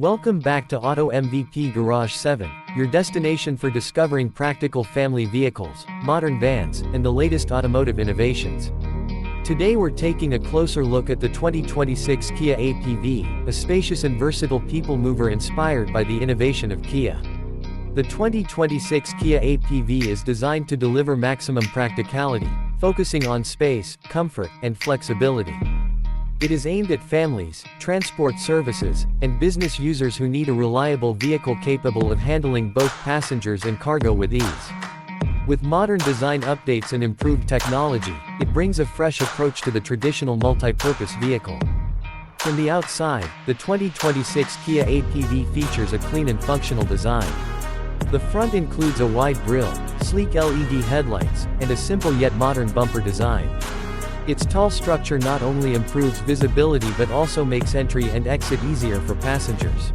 Welcome back to Auto MVP Garage 7, your destination for discovering practical family vehicles, modern vans, and the latest automotive innovations. Today we're taking a closer look at the 2026 Kia APV, a spacious and versatile people mover inspired by the innovation of Kia. The 2026 Kia APV is designed to deliver maximum practicality, focusing on space, comfort, and flexibility. It is aimed at families, transport services, and business users who need a reliable vehicle capable of handling both passengers and cargo with ease. With modern design updates and improved technology, it brings a fresh approach to the traditional multi-purpose vehicle. From the outside, the 2026 Kia APV features a clean and functional design. The front includes a wide grille, sleek LED headlights, and a simple yet modern bumper design. Its tall structure not only improves visibility but also makes entry and exit easier for passengers.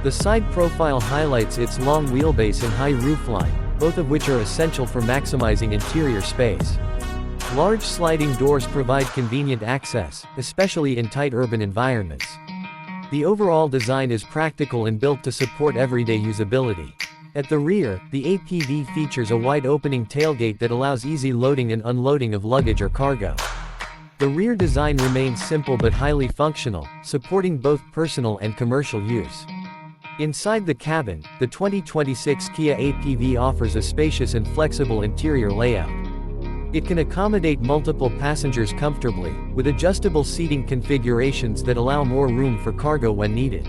The side profile highlights its long wheelbase and high roofline, both of which are essential for maximizing interior space. Large sliding doors provide convenient access, especially in tight urban environments. The overall design is practical and built to support everyday usability. At the rear, the APV features a wide opening tailgate that allows easy loading and unloading of luggage or cargo. The rear design remains simple but highly functional, supporting both personal and commercial use. Inside the cabin, the 2026 Kia APV offers a spacious and flexible interior layout. It can accommodate multiple passengers comfortably, with adjustable seating configurations that allow more room for cargo when needed.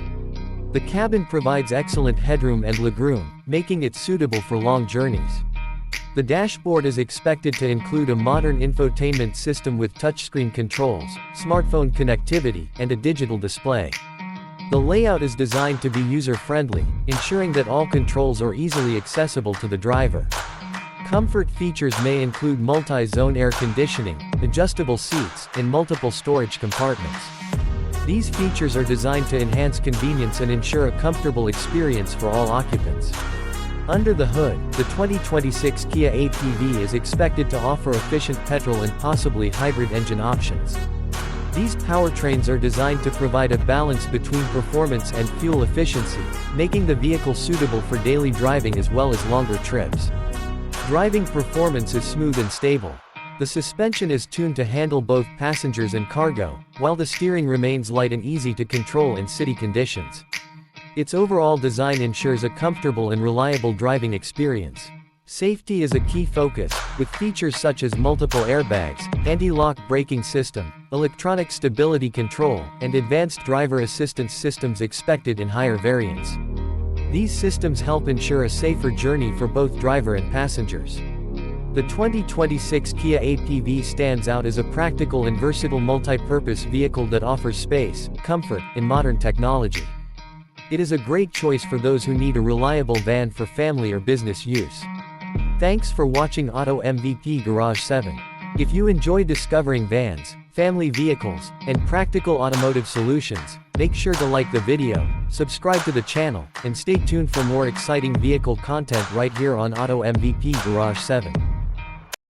The cabin provides excellent headroom and legroom, making it suitable for long journeys. The dashboard is expected to include a modern infotainment system with touchscreen controls, smartphone connectivity, and a digital display. The layout is designed to be user-friendly, ensuring that all controls are easily accessible to the driver. Comfort features may include multi-zone air conditioning, adjustable seats, and multiple storage compartments. These features are designed to enhance convenience and ensure a comfortable experience for all occupants. Under the hood, the 2026 Kia APV is expected to offer efficient petrol and possibly hybrid engine options. These powertrains are designed to provide a balance between performance and fuel efficiency, making the vehicle suitable for daily driving as well as longer trips. Driving performance is smooth and stable. The suspension is tuned to handle both passengers and cargo, while the steering remains light and easy to control in city conditions. Its overall design ensures a comfortable and reliable driving experience. Safety is a key focus, with features such as multiple airbags, anti-lock braking system, electronic stability control, and advanced driver assistance systems expected in higher variants. These systems help ensure a safer journey for both driver and passengers. The 2026 Kia APV stands out as a practical and versatile multi-purpose vehicle that offers space, comfort, and modern technology. It is a great choice for those who need a reliable van for family or business use. Thanks for watching Auto MVP Garage 7. If you enjoy discovering vans, family vehicles, and practical automotive solutions, make sure to like the video, subscribe to the channel, and stay tuned for more exciting vehicle content right here on Auto MVP Garage 7.